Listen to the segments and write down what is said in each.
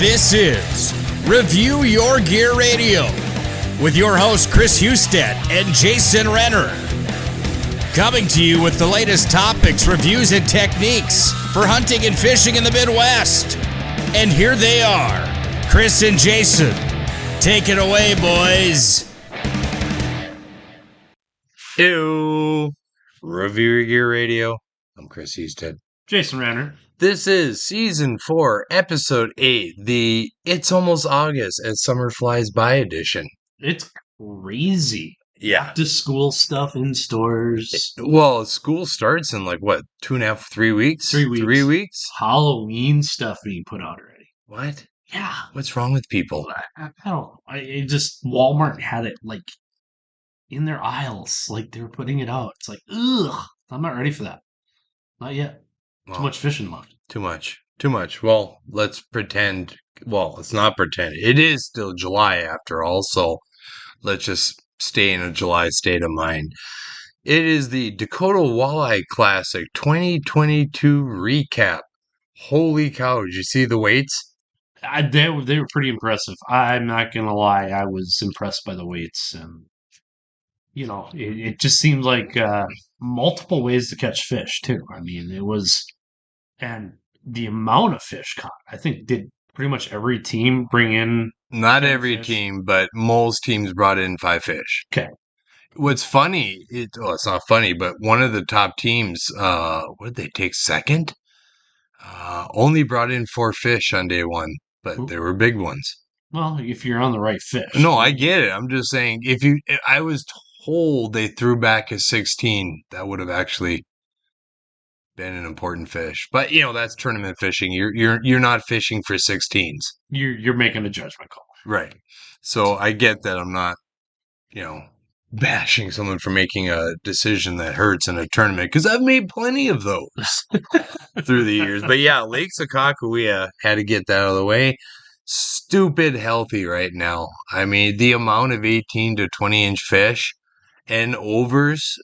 This is Review Your Gear Radio with your hosts Chris Husted and Jason Renner. Coming to you with the latest topics, reviews, and techniques for hunting and fishing in the Midwest. And here they are, Chris and Jason. Take it away, boys. Ew. Review Your Gear Radio. I'm Chris Husted. Jason Renner. This is Season 4, Episode 8, the It's Almost August as Summer Flies By edition. It's crazy. Yeah. Back to school stuff in stores. Well, school starts in 2.5, 3 weeks? 3 weeks. 3 weeks? Halloween stuff being put out already. What? Yeah. What's wrong with people? I don't know. Walmart had it in their aisles. They were putting it out. It's ugh. I'm not ready for that. Not yet. Well, too much fishing left. Too much. Well, let's pretend. Well, let's not pretend. It is still July after all, so let's just stay in a July state of mind. It is the Dakota Walleye Classic 2022 recap. Holy cow, did you see the weights? They were pretty impressive. I'm not going to lie. I was impressed by the weights. And, it just seemed like multiple ways to catch fish, too. I mean, it was... And the amount of fish caught, I think, did pretty much every team bring in... Not every fish? team, but most teams brought in 5 fish. Okay. What's funny, it's not funny, but one of the top teams, what did they take, second? Only brought in 4 fish on day one, but they were big ones. Well, if you're on the right fish. No, I get it. I'm just saying, I was told they threw back a 16, that would have actually been an important fish. But that's tournament fishing. You're not fishing for 16s. You're making a judgment call. Right. So I get that I'm not, bashing someone for making a decision that hurts in a tournament, because I've made plenty of those through the years. But yeah, Lake Sakakawea, had to get that out of the way. Stupid healthy right now. I mean, the amount of 18 to 20 inch fish and overs,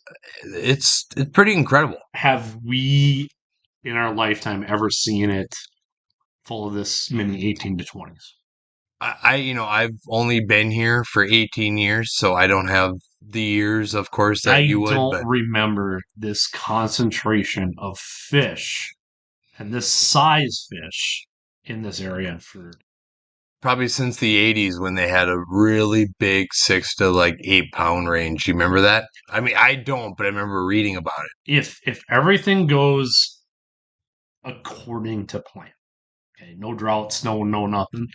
it's pretty incredible. Have we, in our lifetime, ever seen it full of this many 18 to 20s? I've only been here for 18 years, so I don't have the years, of course, that you would. I don't remember this concentration of fish and this size fish in this area for... Probably since the 80s, when they had a really big 6 to 8 pound range. You remember that? I mean, I don't, but I remember reading about it. If everything goes according to plan, okay, no droughts, no nothing,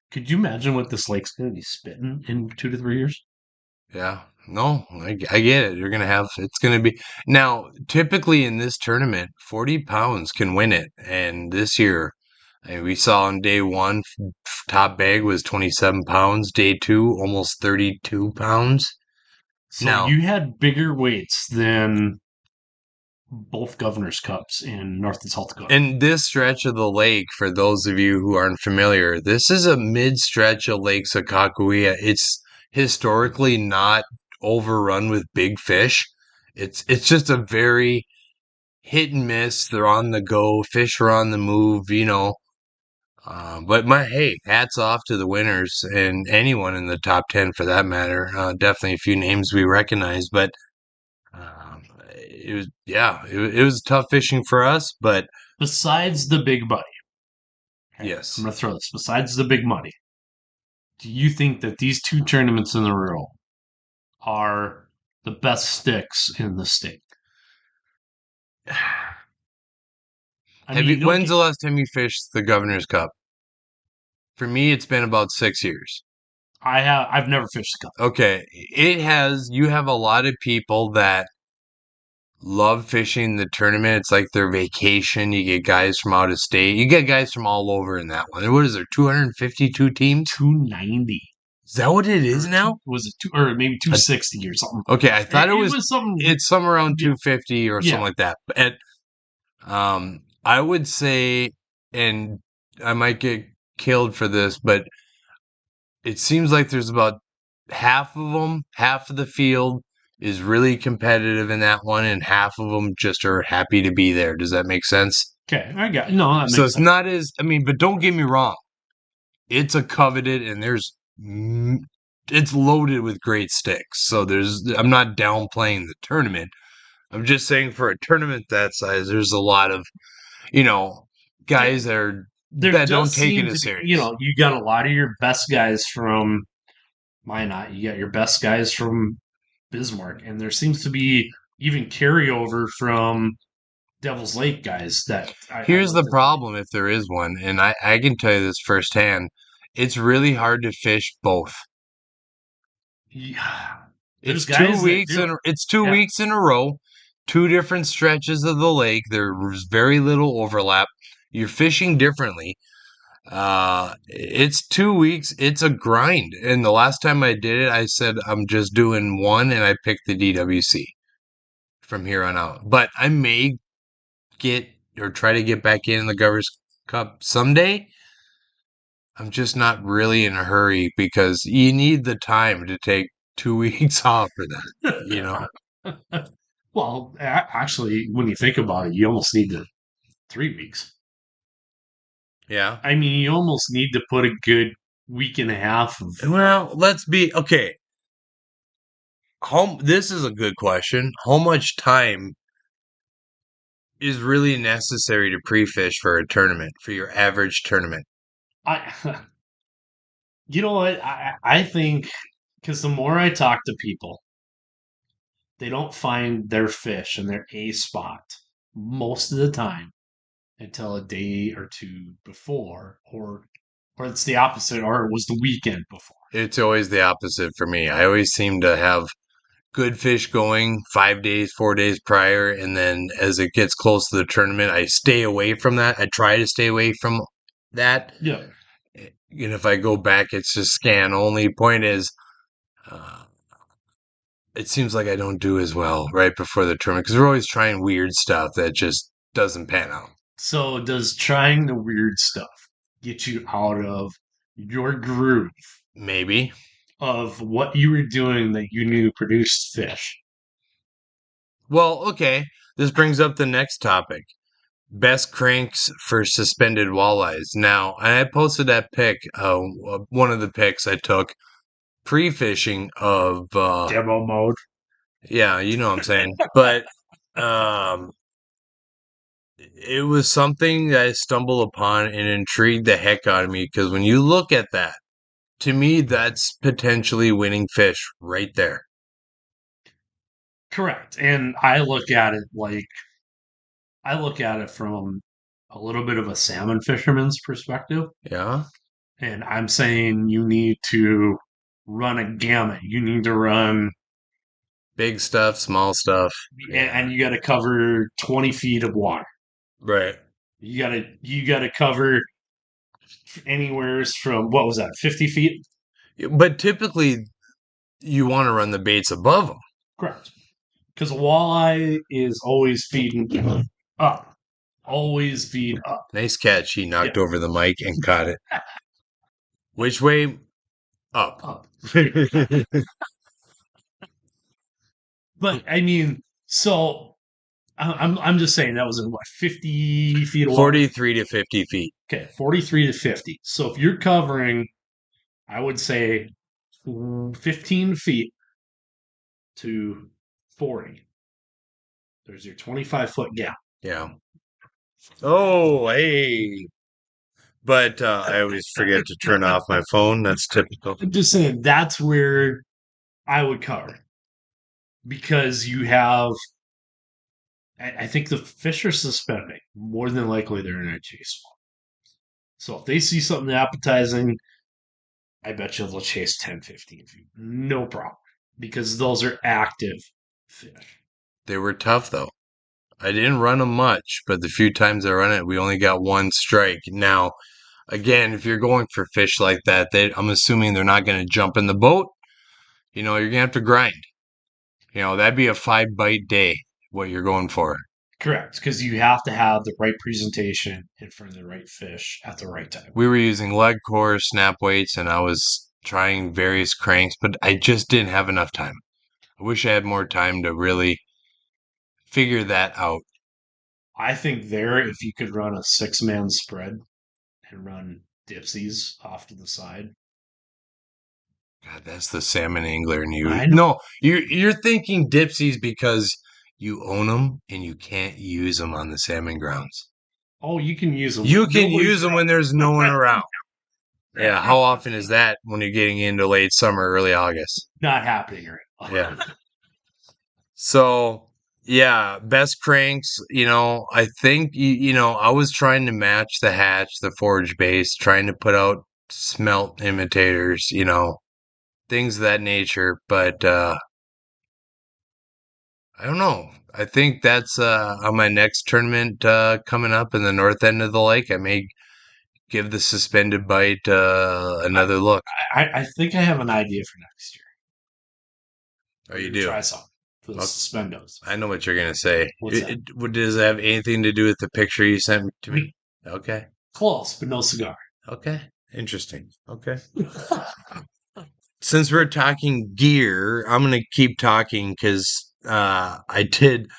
could you imagine what this lake's going to be spitting in 2 to 3 years? Yeah. No, I get it. It's going to be... Now, typically in this tournament, 40 pounds can win it. And this year... we saw on day one, top bag was 27 pounds. Day 2, almost 32 pounds. So you had bigger weights than both Governor's Cups in North and South Dakota. And this stretch of the lake, for those of you who aren't familiar, this is a mid-stretch of Lake Sakakawea. It's historically not overrun with big fish. It's just a very hit and miss. They're on the go. Fish are on the move, But hats off to the winners and anyone in the top 10 for that matter. Definitely a few names we recognize, but it was tough fishing for us. But besides the big money, yes, I'm gonna throw this. Besides the big money, do you think that these 2 tournaments in a row are the best sticks in the state? When's the last time you fished the Governor's Cup? For me, it's been about 6 years. I've never fished the Cup. Okay, you have a lot of people that love fishing the tournament. It's like their vacation. You get guys from out of state. You get guys from all over in that one. What is there, 252 teams? 290. Is that what it is now? Was it or maybe 260 or something? Okay, I thought it was something. It's somewhere around 250 or something like that. But I would say, and I might get killed for this, but it seems like there's about half of the field is really competitive in that one, and half of them just are happy to be there. Does that make sense? Okay, I got it. No, that makes so it's sense. not as, but don't get me wrong. it's a coveted, and it's loaded with great sticks. So I'm not downplaying the tournament. I'm just saying for a tournament that size, there's a lot of, you know, guys There that don't does take it seem to as be, serious. you got a lot of your best guys from Minot. You got your best guys from Bismarck, and there seems to be even carryover from Devil's Lake guys that I Here's looked the at today. problem if there is one, and I can tell you this firsthand. It's really hard to fish both. Yeah, there's It's two guys that weeks do it. and it's two Yeah, weeks in a row, two different stretches of the lake. There's very little overlap. You're fishing differently. It's 2 weeks. It's a grind. And the last time I did it, I said I'm just doing one, and I picked the DWC from here on out. But I may get or try to get back in the Governor's Cup someday. I'm just not really in a hurry because you need the time to take 2 weeks off for that. well, actually, when you think about it, you almost need 3 weeks. Yeah. I mean, you almost need to put a good week and a half of. Well, let's be okay. This is a good question. How much time is really necessary to pre-fish for a tournament, for your average tournament? I, you know what? I think because the more I talk to people, they don't find their fish in their A spot most of the time until a day or two before, or it's the opposite, or it was the weekend before. It's always the opposite for me. I always seem to have good fish going 5 days, 4 days prior, and then as it gets close to the tournament, I stay away from that. I try to stay away from that. Yeah. And if I go back, it's just scan only. Point is, uh, it seems like I don't do as well right before the tournament because we're always trying weird stuff that just doesn't pan out. So does trying the weird stuff get you out of your groove Maybe. of what you were doing that you knew produced fish? Well, okay. This brings up the next topic. Best cranks for suspended walleyes. Now, I posted that pic, one of the pics I took pre-fishing of, Demo mode. yeah, you know what I'm saying. But um, it was something that I stumbled upon and intrigued the heck out of me because when you look at that, to me, that's potentially winning fish right there. Correct. And I look at it like I look at it from a little bit of a salmon fisherman's perspective. Yeah, And I'm saying you need to run a gamut. You need to run, big stuff, small stuff. Yeah, and you got to cover 20 feet of water. right. You got to cover anywheres from what was that, 50 feet? But typically, you want to run the baits above them. Correct. Because a walleye is always feeding up, always feed up. Nice catch. He Yeah, knocked over the mic and caught it. Which way? Up. up. But I mean, so I'm just saying that was in what 50 feet of water. 43 to 50 feet. Okay, 43 to 50. So if you're covering, I would say 15 feet to 40. There's your 25-foot gap. Yeah. Oh, hey. But I always forget to turn off my phone. That's typical. I'm just saying that's where I would cover because you have. I think the fish are suspending. More than likely, they're in a chase. So if they see something appetizing, I bet you they'll chase 10, 15 feet. No problem. Because those are active fish. They were tough, though. I didn't run them much, but the few times I run it, we only got one strike. Now, again, if you're going for fish like that, I'm assuming they're not going to jump in the boat. You're going to have to grind. That'd be a 5 bite day, what you're going for. Correct. Because you have to have the right presentation in front of the right fish at the right time. We were using leg core, snap weights, and I was trying various cranks, but I just didn't have enough time. I wish I had more time to really figure that out. I think if you could run a 6-man spread and run dipsies off to the side. God, that's the salmon angler in you. I know. No, you're thinking dipsies because you own them and you can't use them on the salmon grounds. Oh, you can use them. You can use them when there's no one around. Yeah, how often is that when you're getting into late summer, early August? Not happening right now. Yeah. So, yeah, best cranks, I think, I was trying to match the hatch, the forge base, trying to put out smelt imitators, things of that nature. But I don't know. I think that's on my next tournament coming up in the north end of the lake. I may give the suspended bite another look. I think I have an idea for next year. Oh, you We're gonna do? try something for the Okay. suspendos. I know what you're going to say. What's that? Does it have anything to do with the picture you sent to me? Okay. Close, but no cigar. Okay. Interesting. Okay. Since we're talking gear, I'm going to keep talking because I did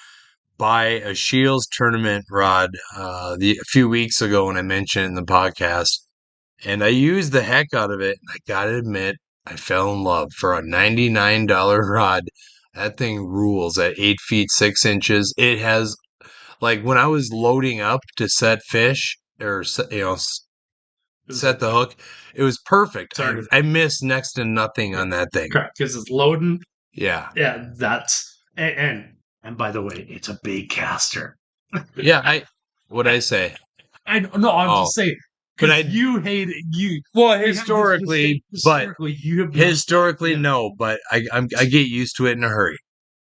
buy a Scheels tournament rod a few weeks ago when I mentioned it in the podcast, and I used the heck out of it. And I got to admit, I fell in love for a $99 rod. That thing rules at 8 feet 6 inches. It has, like, when I was loading up to set fish or set the hook, it was perfect. Sorry. I missed next to nothing on that thing. Correct, because it's loading. Yeah. Yeah, that's and by the way, it's a big caster. Yeah, what'd I say? I no, I'm just saying. But you hate it. Well, historically, you have historically, no. But I get used to it in a hurry.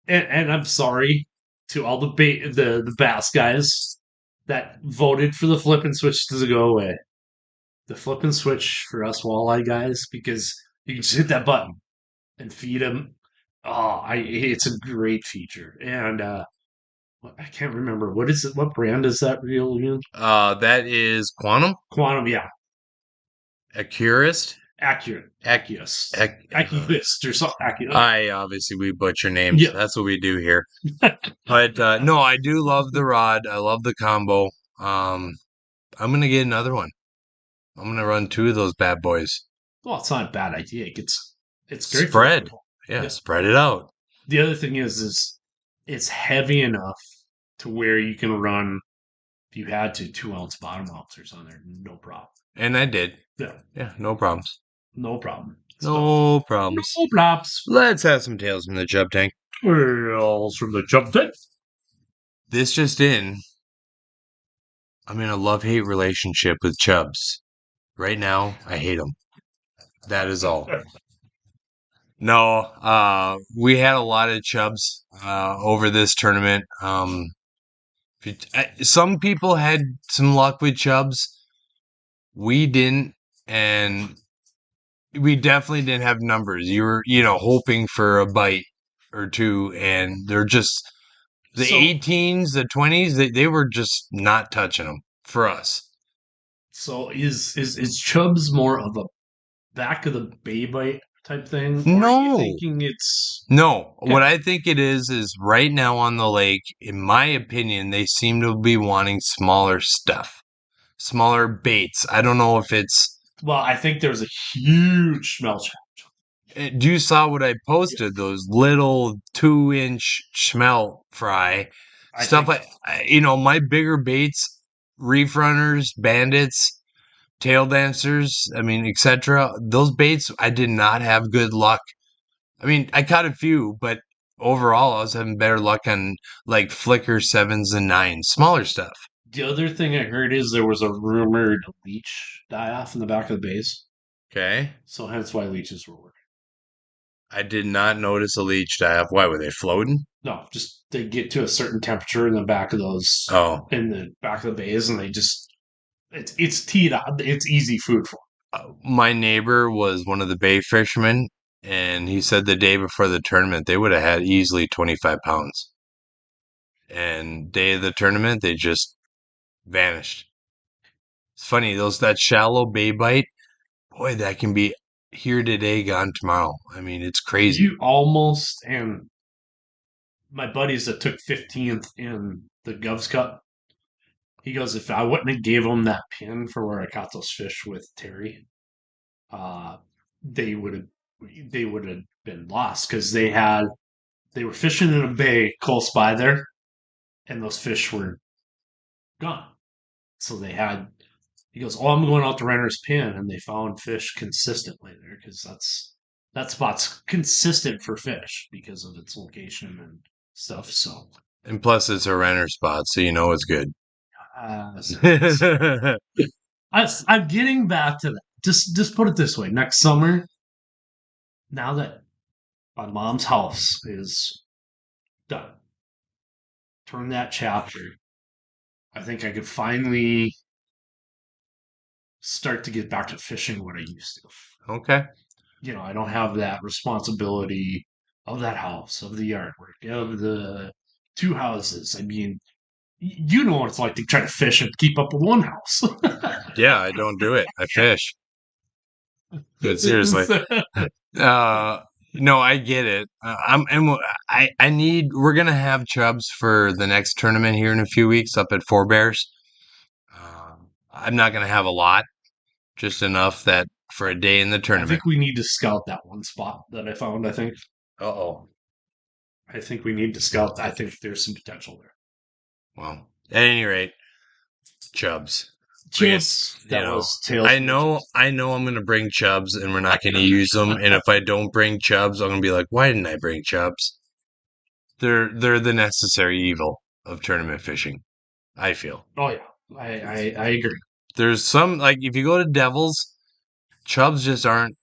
And I'm sorry to all the bass guys that voted for the flip and switch to go away. The flip and switch for us walleye guys, because you can just hit that button and feed them. Oh, it's a great feature. And I can't remember what is it. What brand is that reel again? That is Quantum Quantum, yeah, Accurist. Accurist or something. We butcher names. Yeah. That's what we do here. But no, I do love the rod. I love the combo. I'm gonna get another one. I'm gonna run 2 of those bad boys. Well, it's not a bad idea. It's great. Spread. Yeah, spread it out. The other thing is it's heavy enough to where you can run, if you had to, 2-ounce bottom mounters on there, no problem. And I did. Yeah. Yeah, no problems. No problem. No problems. No problems. Let's have some tales from the Chub Tank. Tales from the Chub Tank. This just in. I'm in a love-hate relationship with chubs. Right now, I hate them. That is all. No, we had a lot of chubs over this tournament. Some people had some luck with chubs. We didn't, and we definitely didn't have numbers. You were, hoping for a bite or two, and they're just the 18s, the 20s. They were just not touching them for us. So is chubs more of a back of the bay bite type thing? No. Or are you thinking it's No. What I think it is right now on the lake, in my opinion, they seem to be wanting smaller stuff, smaller baits. I don't know if it's. Well, I think there's a huge smell challenge. You saw what I posted, those little 2-inch smelt fry. Stuff like, my bigger baits, reef runners, bandits, tail dancers, etc. Those baits, I did not have good luck. I caught a few, but overall, I was having better luck on like flicker 7s and 9s, smaller stuff. The other thing I heard is there was a rumored leech die-off in the back of the bays. Okay. So hence why leeches were working. I did not notice a leech die-off. Why, were they floating? No, just they get to a certain temperature in the back of those. Oh. In the back of the bays, and they just it's teed up. It's easy food for them. My neighbor was one of the bay fishermen, and he said the day before the tournament they would have had easily 25 pounds. And day of the tournament, they just vanished. It's funny, that shallow bay bite, boy, that can be here today, gone tomorrow. It's crazy. You almost, and my buddies that took 15th in the Govs Cup, He goes, if I wouldn't have gave him that pin for where I caught those fish with Terry, uh, they would have been lost because they were fishing in a bay close by there, and those fish were gone. So they had. He goes, "Oh, I'm going out to Renner's Pin," and they found fish consistently there because that spot's consistent for fish because of its location and stuff. So, And plus, it's a renter spot, so you know it's good. I'm getting back to that. Just put it this way: next summer, now that my mom's house is done, turn that chapter. I think I could finally start to get back to fishing what I used to. Okay. I don't have that responsibility of that house, of the yard work, of the two houses. I mean, you know what it's like to try to fish and keep up with one house. Yeah, I don't do it. I fish. But seriously. No, I get it. We're gonna have chubs for the next tournament here in a few weeks up at Four Bears. I'm not gonna have a lot, just enough that for a day in the I tournament. think we need to scout that one spot that I found. I think we need to scout. I think there's some potential there. Well, at any rate, chubs. Chubs. I know I'm going to bring chubs and we're not going to use them. And if I don't bring chubs, I'm going to be like, why didn't I bring chubs? They're the necessary evil of tournament fishing, I feel. Oh, yeah. I agree. There's some, like, if you go to Devils, chubs just aren't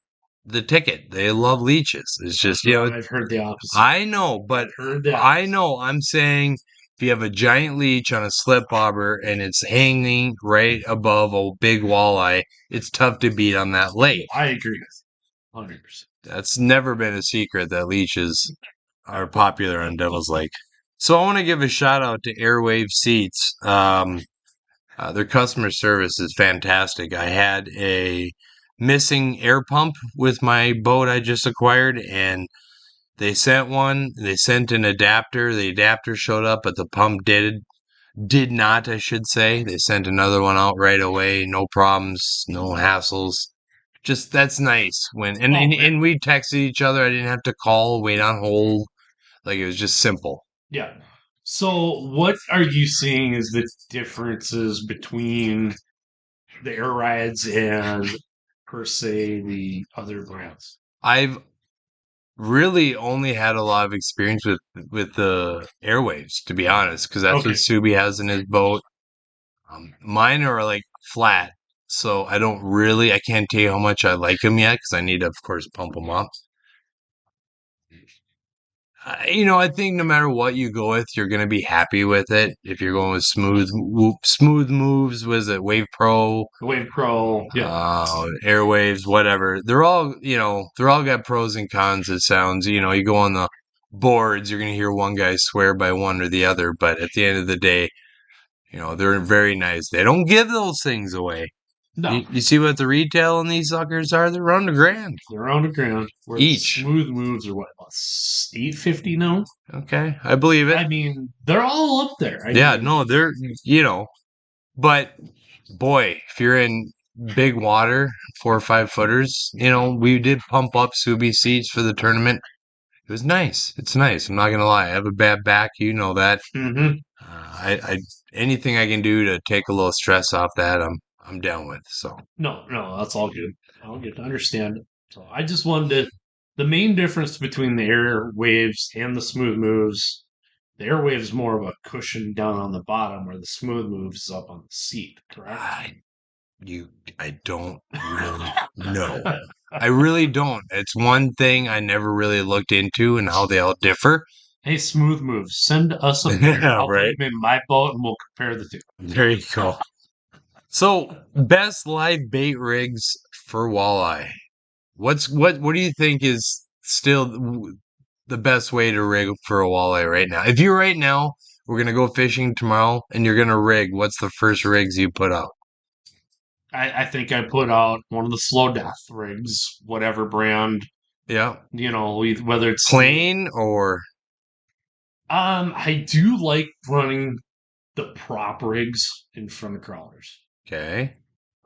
the ticket. They love leeches. It's just, I've heard the opposite. I know, but I'm saying if you have a giant leech on a slip bobber and it's hanging right above a big walleye, it's tough to beat on that lake. I agree with 100%. That's never been a secret that leeches are popular on Devil's Lake. So I want to give a shout out to AirWave seats. Their customer service is fantastic. I had a missing air pump with my boat I just acquired, and they sent one. They sent an adapter. The adapter showed up, but the pump did not, I should say. They sent another one out right away. No problems, no hassles. Just that's nice. And we texted each other. I didn't have to call, wait on hold. Like it was just simple. Yeah. So what are you seeing as the differences between the air rides and per se the other brands? I've really only had a lot of experience with the airwaves, to be honest, because that's what Subi has in his boat. Mine are like flat, so I can't tell you how much I like them yet, because I need to, of course, pump them up. I think no matter what you go with, you're going to be happy with it. If you're going with smooth moves, was it Wave Pro? Wave Pro, yeah. Airwaves, whatever. They're all got pros and cons, it sounds. You go on the boards, you're going to hear one guy swear by one or the other, but at the end of the day, they're very nice. They don't give those things away. No. You see what the retail on these suckers are? They're around $1,000. They're around $1,000. Each. Smooth moves are what, about $850 now? Okay, I believe it. I mean, they're all up there. They're, but boy, if you're in big water, 4 or 5 footers, we did pump up Subi seats for the tournament. It was nice. It's nice. I'm not going to lie. I have a bad back. You know that. Mm-hmm. Anything I can do to take a little stress off that, I'm down with. So no, that's all good. I'll get to understand it. So I just wanted the main difference between the air waves and the smooth moves. The air waves more of a cushion down on the bottom, where the smooth moves is up on the seat. Correct? I don't really know. I really don't. It's one thing I never really looked into and how they all differ. Hey, smooth moves, send us a pair. I'll put them in my boat and we'll compare the two. There you go. So, best live bait rigs for walleye. What do you think is still the best way to rig for a walleye right now? If we're gonna go fishing tomorrow and you're gonna rig, what's the first rigs you put out? I think I put out one of the slow death rigs, whatever brand. Yeah. Whether it's plain or. I do like running the prop rigs in front of crawlers. Okay.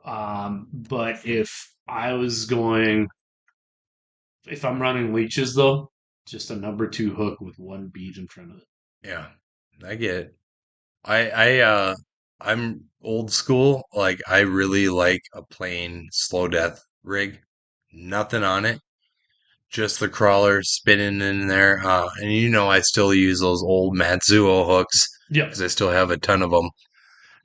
But if I'm running leeches though, just a number 2 hook with one bead in front of it. Yeah, I get it. I'm old school. Like I really like a plain slow death rig. Nothing on it. Just the crawler spinning in there. And I still use those old Matsuo hooks Yeah. because I still have a ton of them.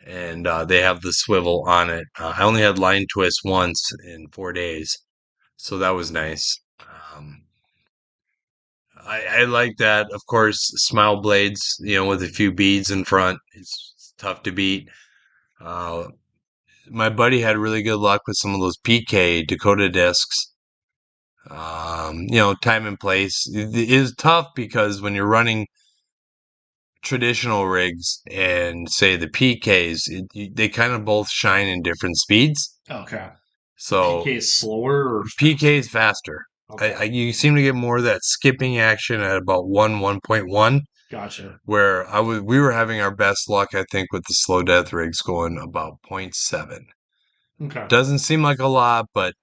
And they have the swivel on it. I only had line twist once in 4 days. So that was nice. I like that. Of course, smile blades, with a few beads in front. It's tough to beat. My buddy had really good luck with some of those PK Dakota discs. Time and place it is tough because when you're running traditional rigs and say the PKs, they kind of both shine in different speeds. Okay. So PK is slower or PK is faster. Okay. You seem to get more of that skipping action at about 1.1. Gotcha. Where we were having our best luck, I think, with the slow death rigs going about 0.7. Okay. Doesn't seem like a lot, but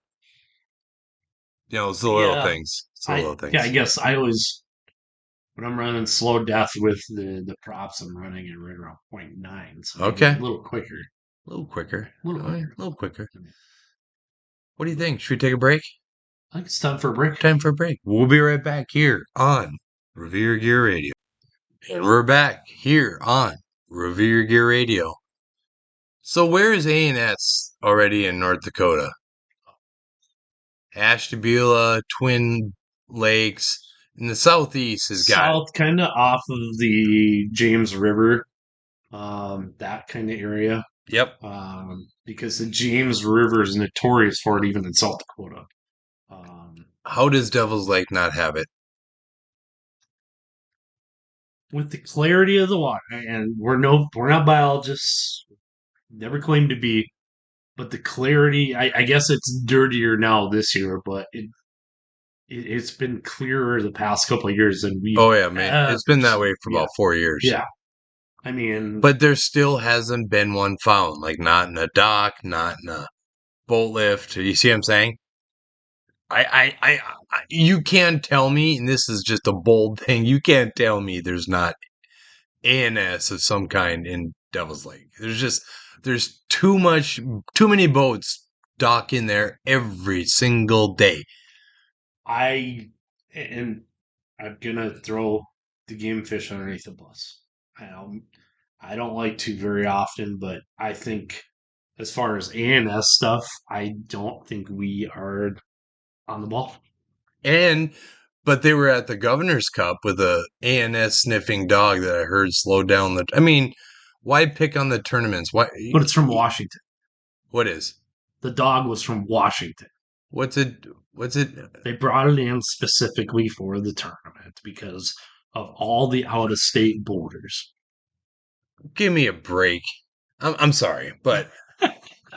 it's the little Yeah. things. It's the little things. Yeah, I guess I always when I'm running slow death with the props, I'm running it right around 0.9, so maybe Okay. a little quicker. A little quicker. A little quicker. A little quicker. What do you think? Should we take a break? I think it's time for a break. Time for a break. We'll be right back here on Revere Gear Radio. And we're back here on Revere Gear Radio. So where is A&S already in North Dakota? Ashtabula, Twin Lakes, in the southeast has got South, kind of off of the James River, that kind of area. Yep. Because the James River is notorious for it, even in South Dakota. How does Devil's Lake not have it? With the clarity of the water, and we're not biologists, never claimed to be, but the clarity, I guess it's dirtier now this year, but it's been clearer the past couple of years than we. Oh yeah, man, it's been that way for about 4 years. Yeah, I mean, but there still hasn't been one found, like not in a dock, not in a boat lift. You see what I'm saying? You can't tell me, and this is just a bold thing. You can't tell me there's not ANS of some kind in Devil's Lake. There's too many boats dock in there every single day. I'm gonna throw the game fish underneath the bus. I don't like to very often, but I think as far as ANS stuff, I don't think we are on the ball. But they were at the Governor's Cup with a ANS sniffing dog that I heard slowed down the. I mean, why pick on the tournaments? Why? But it's from Washington. What is? The dog was from Washington. What's it? They brought it in specifically for the tournament because of all the out-of-state boaters. Give me a break. I'm sorry, but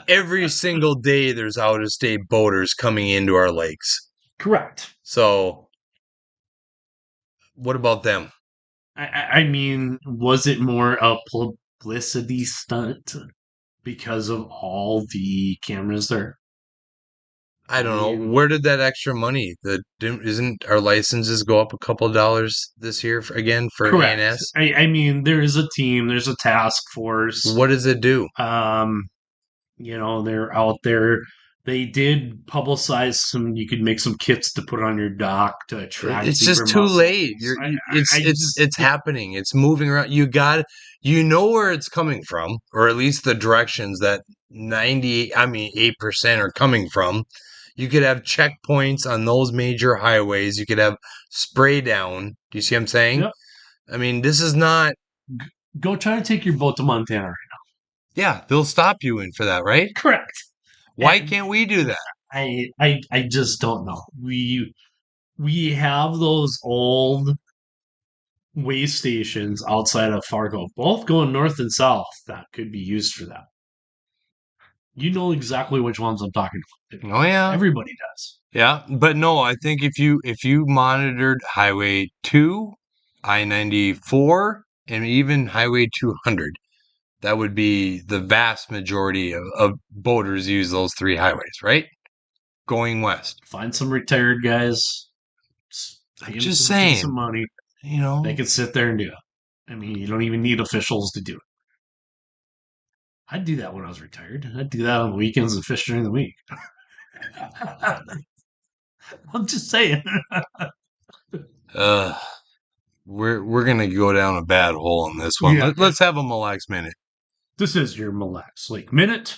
every single day there's out-of-state boaters coming into our lakes. Correct. So, what about them? I mean, was it more a publicity stunt because of all the cameras there? I don't know. Where did that extra money? Isn't our licenses go up a couple of dollars this year for Correct. ANS? I mean, there is a team, there's a task force. What does it do? They're out there. They did publicize you could make some kits to put on your dock to attract. It's just too late. It's happening. It's moving around. You know where it's coming from, or at least the directions that 8% are coming from. You could have checkpoints on those major highways. You could have spray down. Do you see what I'm saying? Yep. I mean, this is not. Go try to take your boat to Montana right now. Yeah, they'll stop you in for that, right? Correct. Why can't we do that? I just don't know. We have those old way stations outside of Fargo, both going north and south, that could be used for that. You know exactly which ones I'm talking about. Oh yeah, everybody does. Yeah, but no, I think if you monitored Highway 2, I-94, and even Highway 200, that would be the vast majority of boaters use those 3 highways, right? Going west. Find some retired guys. I'm Pay 'em just some saying, decent money. you know. They can sit there and do it. I mean, you don't even need officials to do it. I'd do that when I was retired. I'd do that on the weekends and fish during the week. I'm just saying. Uh, we're gonna go down a bad hole on this one. Yeah. Let's have a Mille Lacs Minute. This is your Mille Lacs Lake Minute.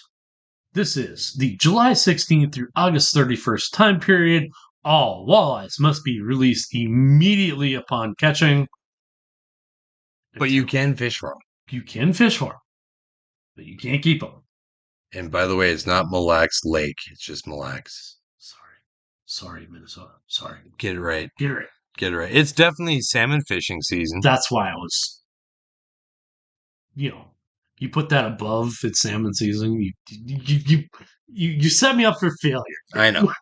This is the July 16th through August 31st time period. All walleyes must be released immediately upon catching. But you can fish for them. You can fish for them, but you can't keep them. And by the way, it's not Mille Lacs Lake. It's just Mille Lacs. Sorry, Minnesota. Sorry. Get it right. Get it right. Get it right. It's definitely salmon fishing season. That's why I was, you put that above it's salmon season. You set me up for failure. I know.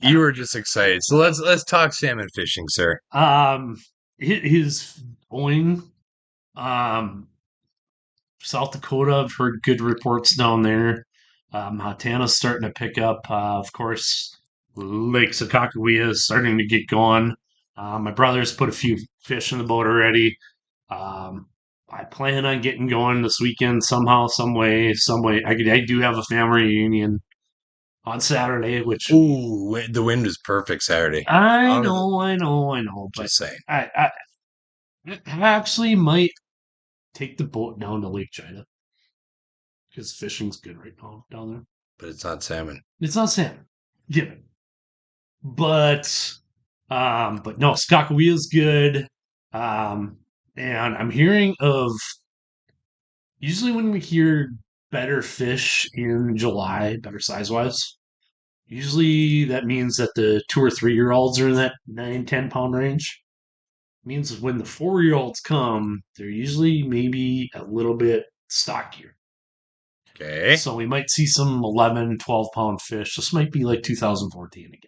You were just excited. So let's talk salmon fishing, sir. His going, South Dakota. I've heard good reports down there. Montana's starting to pick up. Of course, Lake Sakakawea is starting to get going. My brother's put a few fish in the boat already. I plan on getting going this weekend somehow, some way. I do have a family reunion on Saturday, which Ooh, the wind was perfect Saturday. I know. But Just saying. I actually might take the boat down to Lake China because fishing's good right now down there. But it's not salmon. It's not salmon, yeah. But no, Sakakawea is good. And I'm hearing of usually when we hear better fish in July, better size wise, usually that means that the 2 or 3 year olds are in that 9-10 pound range. It means when the 4 year olds come, they're usually maybe a little bit stockier. Okay. So we might see some 11, 12 pound fish. This might be like 2014 again.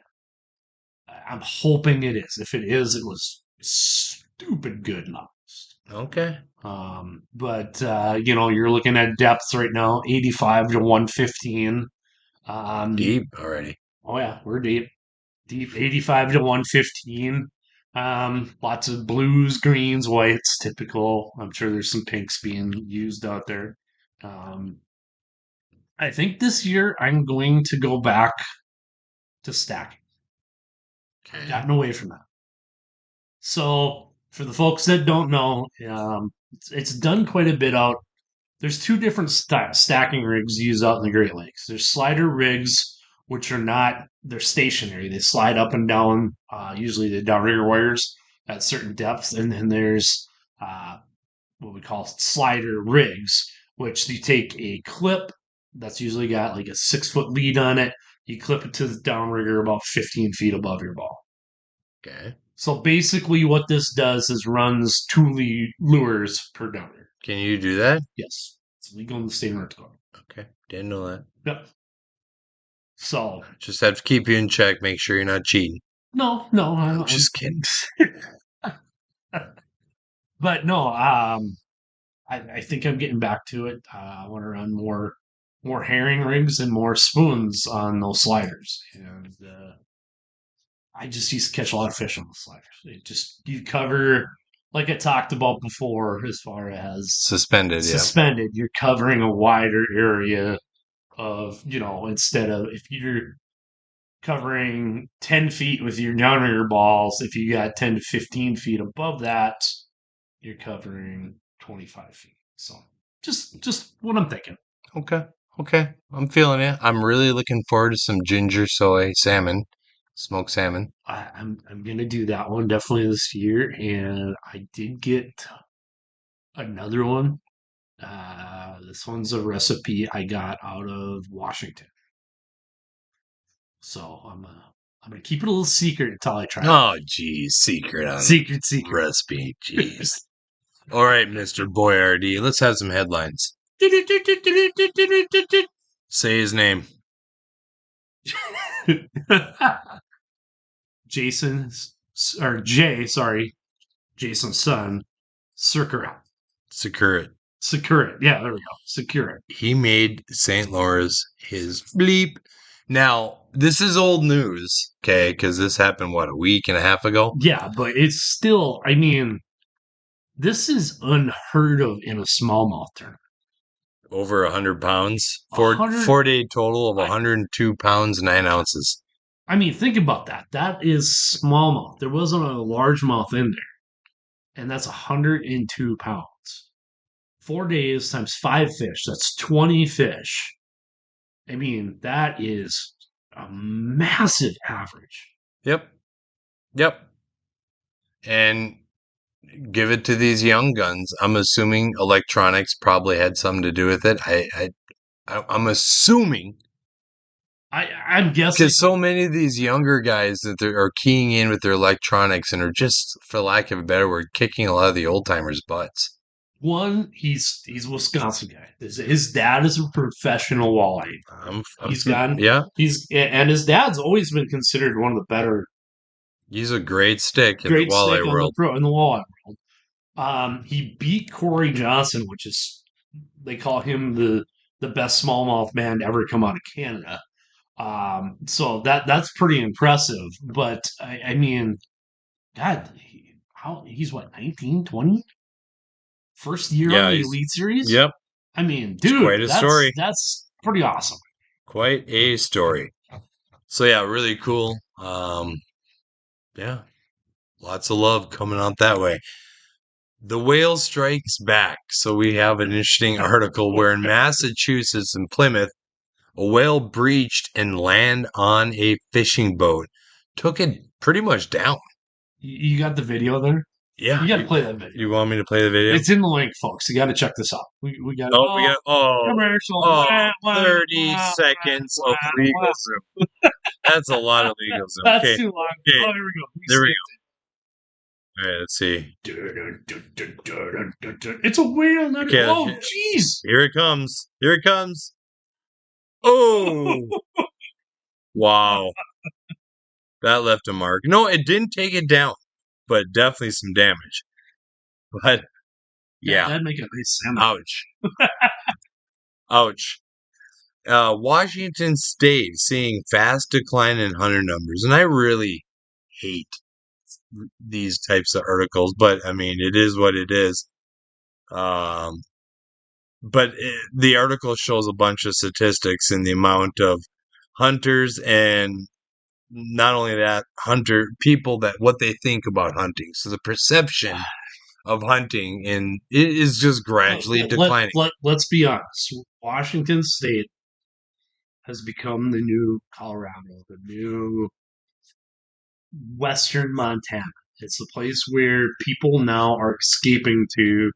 I'm hoping it is. If it is, it was stupid good in August. Okay. But you're looking at depths right now, 85 to 115. Deep already. Oh yeah, we're deep. Deep 85 to 115. Lots of blues, greens, whites, typical. I'm sure there's some pinks being used out there. I think this year I'm going to go back to stacking. Okay. I've gotten away from that. So, for the folks that don't know, it's done quite a bit out. There's 2 different stacking rigs used out in the Great Lakes. There's slider rigs, which they're stationary. They slide up and down, usually the downrigger wires at certain depths. And then there's what we call slider rigs, which you take a clip that's usually got like a 6-foot lead on it. You clip it to the downrigger about 15 feet above your ball. Okay. So basically, what this does is runs 2 lures per downrigger. Can you do that? Yes, it's legal in the state of North Dakota. Okay. Didn't know that. Yep. So Just have to keep you in check. Make sure you're not cheating. no, I'm just kidding. But no, I think I'm getting back to it. I want to run more herring rigs and more spoons on those sliders, and I just used to catch a lot of fish on the sliders. You cover, like I talked about before, as far as Suspended, yeah. you're covering a wider area of, instead of if you're covering 10 feet with your downrigger balls, if you got 10 to 15 feet above that, you're covering 25 feet. So just what I'm thinking. Okay. I'm feeling it. I'm really looking forward to some ginger soy salmon, smoked salmon. I'm gonna do that one definitely this year, and I did get another one. This one's a recipe I got out of Washington, so I'm gonna keep it a little secret until I try it. Oh, geez, secret on Secret. recipe. Jeez. All right, Mr. Boyardee, let's have some headlines. Say his name. Jason's son, Przekurat. Secure it. Secure it. Yeah, there we go. Secure it. He made St. Lawrence his bleep. Now, this is old news, okay? Because this happened, what, a week and a half ago? Yeah, but it's still, I mean, this is unheard of in a smallmouth tournament. Over 100 pounds. 100 4-day total of 102 pounds, 9 ounces. I mean, think about that. That is smallmouth. There wasn't a largemouth in there. And that's 102 pounds. 4 days times 5 fish. That's 20 fish. I mean, that is a massive average. Yep. And give it to these young guns. I'm assuming electronics probably had something to do with it. I'm assuming. I'm guessing. Because so many of these younger guys that are keying in with their electronics and are just, for lack of a better word, kicking a lot of the old timers' butts. One, he's a Wisconsin guy. His dad is a professional walleye. And his dad's always been considered one of the better. He's a great stick in the walleye world. In the walleye world. He beat Corey Johnson, which is, they call him the best smallmouth man to ever come out of Canada. So that's pretty impressive. But I mean, God, he's what, 19, 20? First year on the Elite Series? Yep. I mean, dude, quite a story. That's pretty awesome. Quite a story. So yeah, really cool. Yeah, lots of love coming out that way. The whale strikes back. So we have an interesting article where in Massachusetts and Plymouth, a whale breached and landed on a fishing boat. Took it pretty much down. You got the video there? Yeah. You got to play that video. You want me to play the video? It's in the link, folks. You got to check this out. We got commercial. 30 seconds of legal zoom. That's a lot of legal zoom. That's too long. Okay. Oh, here we go. There we go. All right, let's see. It's a whale. Okay, oh, jeez. Here it comes. Here it comes. Oh. Wow. That left a mark. No, it didn't take it down, but definitely some damage. But, yeah. That'd make a nice sandwich. Ouch. Washington State seeing fast decline in hunter numbers. And I really hate these types of articles, but I mean, it is what it is. But the article shows a bunch of statistics in the amount of hunters and not only that, people that what they think about hunting. So the perception of hunting and it is just gradually declining. Let's be honest. Washington State has become the new Colorado, the new Western Montana. It's the place where people now are escaping to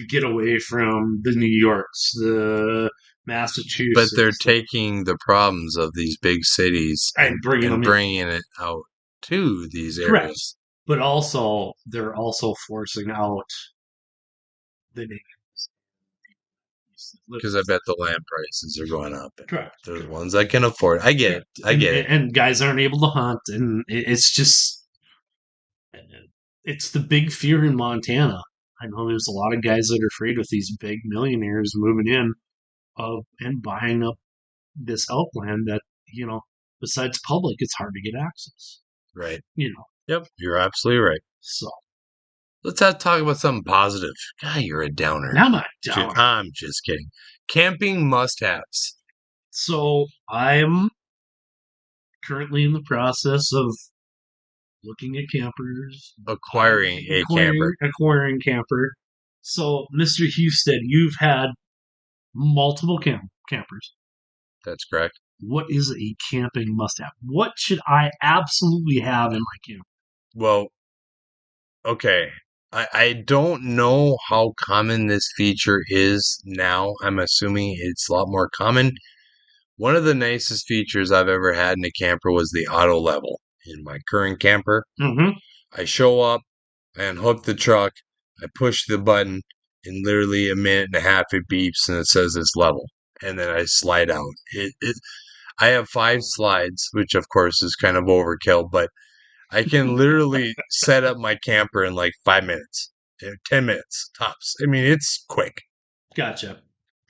get away from the New Yorks, the Massachusetts. But they're taking the problems of these big cities and bringing it out to these areas. Correct. But also, they're also forcing out the natives. Because I bet the land prices are going up. Correct. There's ones that can afford. I get it. And guys aren't able to hunt, and it's just, it's the big fear in Montana. I know there's a lot of guys that are afraid with these big millionaires moving in and buying up this elk land that, besides public, it's hard to get access. Right. Yep, you're absolutely right. So let's talk about something positive. God, you're a downer. I'm not a downer. I'm just kidding. Camping must-haves. So I'm currently in the process of looking at campers. Acquiring a camper. So, Mr. Husted, you've had multiple campers. That's correct. What is a camping must-have? What should I absolutely have in my camper? Well, okay. I don't know how common this feature is now. I'm assuming it's a lot more common. One of the nicest features I've ever had in a camper was the auto level in my current camper. Mm-hmm. I show up and hook the truck. I push the button. In literally a minute and a half, it beeps and it says it's level. And then I slide out. I have 5 slides, which of course is kind of overkill, but I can literally set up my camper in like 5 minutes, 10 minutes tops. I mean, it's quick. Gotcha.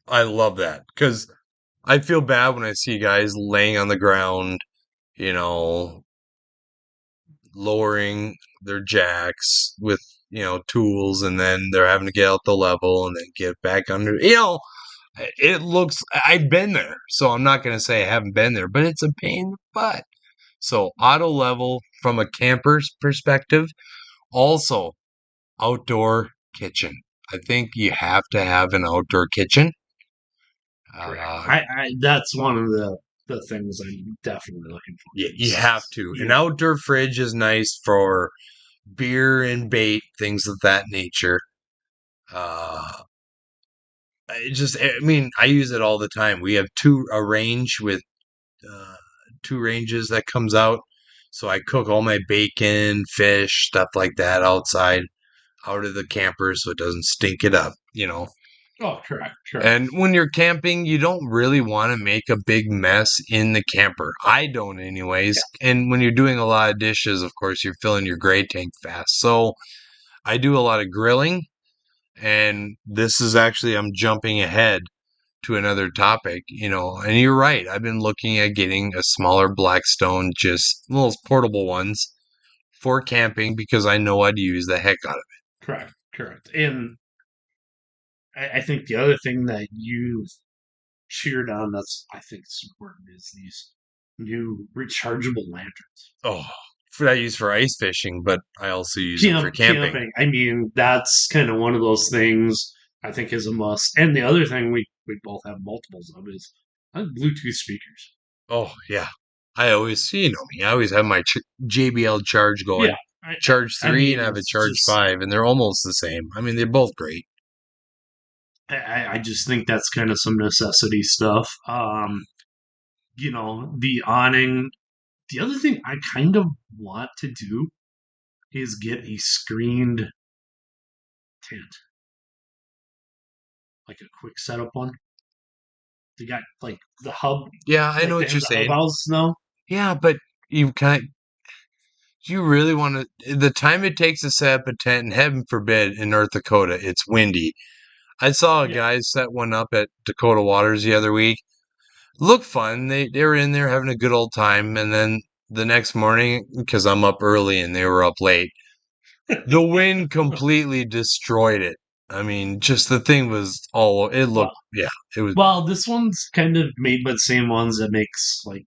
I love that because I feel bad when I see guys laying on the ground, you know, lowering their jacks with, tools, and then they're having to get out the level and then get back under. It looks, I've been there, so I'm not going to say I haven't been there, but it's a pain in the butt. So auto level from a camper's perspective, also outdoor kitchen. I think you have to have an outdoor kitchen. Correct. Uh, That's one of the things I'm definitely looking for. you have to. An outdoor fridge is nice for beer and bait, things of that nature. I use it all the time. We have a range with uh, two ranges that comes out. So I cook all my bacon, fish, stuff like that outside, out of the camper so it doesn't stink it up. Oh, correct. And when you're camping, you don't really want to make a big mess in the camper. I don't, anyways. Yeah. And when you're doing a lot of dishes, of course, you're filling your gray tank fast. So I do a lot of grilling. And this is actually, I'm jumping ahead to another topic, and you're right. I've been looking at getting a smaller Blackstone, just little portable ones for camping because I know I'd use the heck out of it. Correct. And I think the other thing that you cheered on that's I think is important is these new rechargeable lanterns. Oh, I use for ice fishing, but I also use it for camping. I mean, that's kind of one of those things I think is a must. And the other thing we both have multiples of is Bluetooth speakers. Oh, yeah. I always, me, I always have my JBL charge going. Yeah, charge 3 and I have a charge 5, and they're almost the same. I mean, they're both great. I just think that's kind of some necessity stuff. The awning. The other thing I kind of want to do is get a screened tent. Like a quick setup one. They got like the hub. Yeah, I know what you're saying. No? Yeah, but you really want to, the time it takes to set up a tent, and heaven forbid in North Dakota, it's windy. I saw a guy set one up at Dakota Waters the other week. Looked fun. They were in there having a good old time. And then the next morning, because I'm up early and they were up late, the wind completely destroyed it. I mean, just the thing was it looked, it was. Well, this one's kind of made by the same ones that makes, like,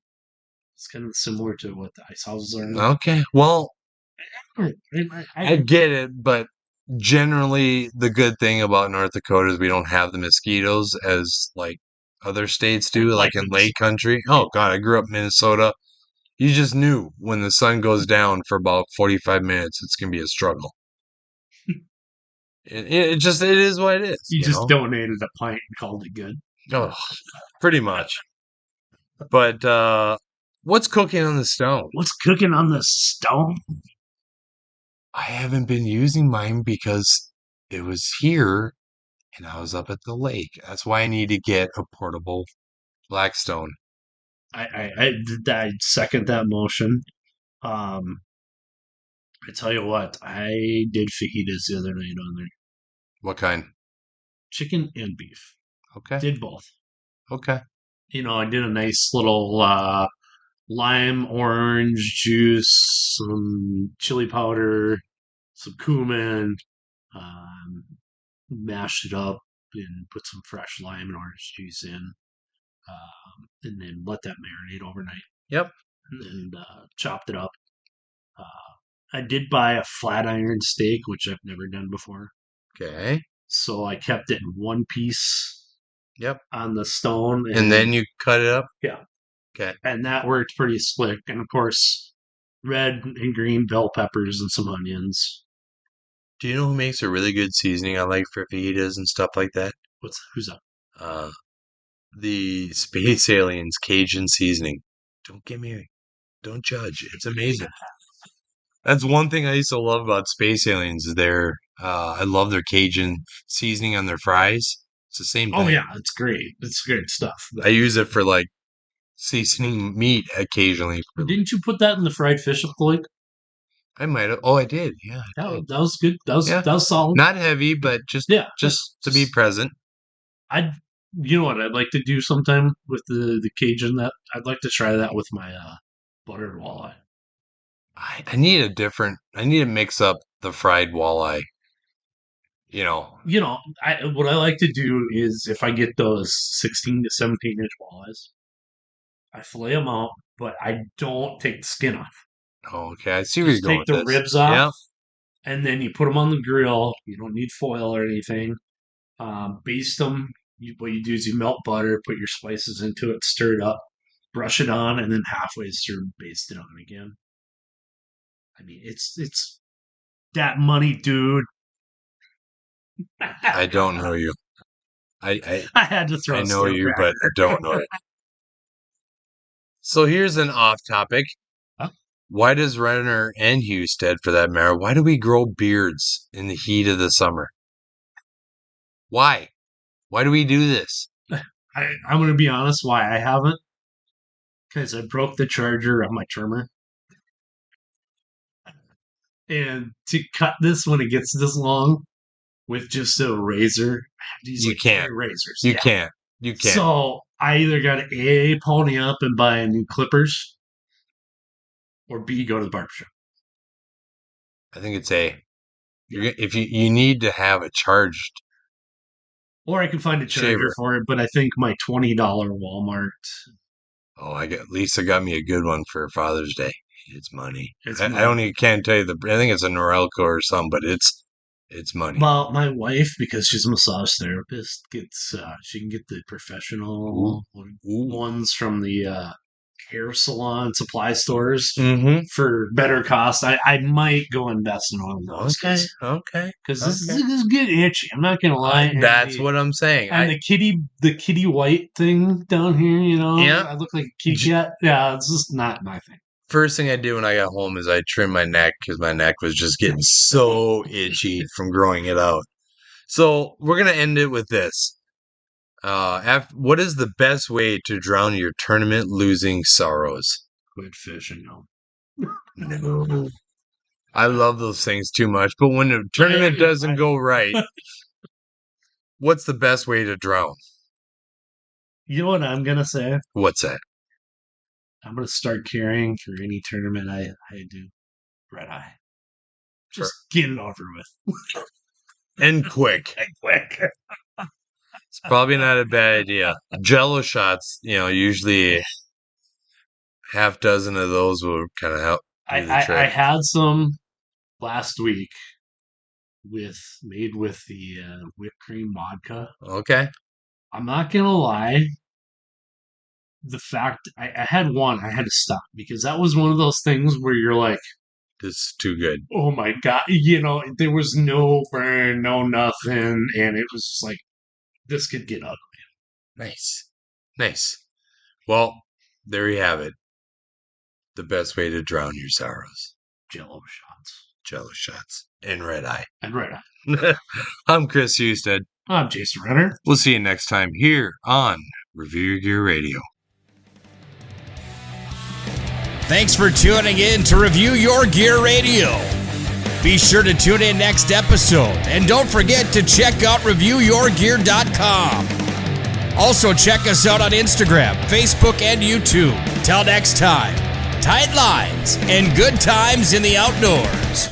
it's kind of similar to what the ice houses are. Okay, well, I get it, but generally the good thing about North Dakota is we don't have the mosquitoes as, like, other states do, like in lake country. Oh, God, I grew up in Minnesota. You just knew when the sun goes down for about 45 minutes, it's going to be a struggle. It is what it is. You just donated a pint and called it good. Oh, pretty much. But what's cooking on the stone? What's cooking on the stone? I haven't been using mine because it was here and I was up at the lake. That's why I need to get a portable Blackstone. I second that motion. I tell you what, I did fajitas the other night on there. What kind? Chicken and beef. Okay. Did both. Okay. I did a nice little lime orange juice, some chili powder, some cumin, mashed it up and put some fresh lime and orange juice in, and then let that marinate overnight. Yep. And chopped it up. I did buy a flat iron steak, which I've never done before. Okay. So I kept it in one piece. Yep. On the stone. And then you cut it up? Yeah. Okay. And that worked pretty slick. And of course, red and green bell peppers and some onions. Do you know who makes a really good seasoning I like for fajitas and stuff like that? Who's that? The Space Aliens Cajun seasoning. Don't judge. It's amazing. That's one thing I used to love about Space Aliens is I love their Cajun seasoning on their fries. It's the same thing. Oh yeah, it's great. It's great stuff. I use it for like seasoning meat occasionally. Didn't you put that in the fried fish up the lake? I might have. Oh, I did. Yeah. That was good. That was solid. Not heavy, but just to be present. You know what I'd like to do sometime with the Cajun? That I'd like to try that with my buttered walleye. I need I need to mix up the fried walleye. What I like to do is if I get those 16 to 17-inch walleyes, I fillet them out, but I don't take the skin off. Oh, okay, I see where you're going Take the with this. ribs off, Yeah. and then you put them on the grill. You don't need foil or anything. Baste them. What you do is you melt butter, put your spices into it, stir it up, brush it on, and then halfway through, baste it on again. I mean, it's that money, dude. I don't know you. I had to throw. I know you, but I don't know it. So here's an off topic. Huh? Why does Renner and Husted, for that matter, why do we grow beards in the heat of the summer? Why? Why do we do this? I'm going to be honest why I haven't. Because I broke the charger on my trimmer. And to cut this when it gets this long with just a razor, You can't. razors. You can't. You can't. So I either got to A, pony up and buy new clippers, or B, go to the barbershop. I think it's A. If you need to have a charged. Or I can find a charger shaver for it, but I think my $20 Walmart. Oh, Lisa got me a good one for Father's Day. It's money. It's I money. can't tell you I think it's a Norelco or something, but it's money. Well, my wife, because she's a massage therapist, she can get the professional ones from the hair salon supply stores for better cost. I might go invest in one of those. Okay. Because this is getting itchy. I'm not gonna lie. That's what I'm saying. And the kitty white thing down here, Yeah. I look like a kitty cat. Yeah, it's just not my thing. First thing I did when I got home is I trimmed my neck because my neck was just getting so itchy from growing it out. So we're gonna end it with this. What is the best way to drown your tournament losing sorrows? Quit fishing, No. I love those things too much, but when the tournament doesn't go right, what's the best way to drown? You know what I'm gonna say? What's that? I'm gonna start carrying for any tournament I do. Red eye. Just get it over with. And quick. It's probably not a bad idea. Jello shots, usually half dozen of those will kind of help. I had some last week made with the whipped cream vodka. Okay. I'm not gonna lie. The fact I had one, I had to stop because that was one of those things where you're like, this is too good. Oh my God. There was no burn, no nothing. And it was just like, this could get ugly. Nice. Well, there you have it. The best way to drown your sorrows. Jello shots. And red eye. I'm Chris Husted. I'm Jason Renner. We'll see you next time here on Review Your Gear Radio. Thanks for tuning in to Review Your Gear Radio. Be sure to tune in next episode, and don't forget to check out reviewyourgear.com. Also, check us out on Instagram, Facebook, and YouTube. Till next time, tight lines and good times in the outdoors.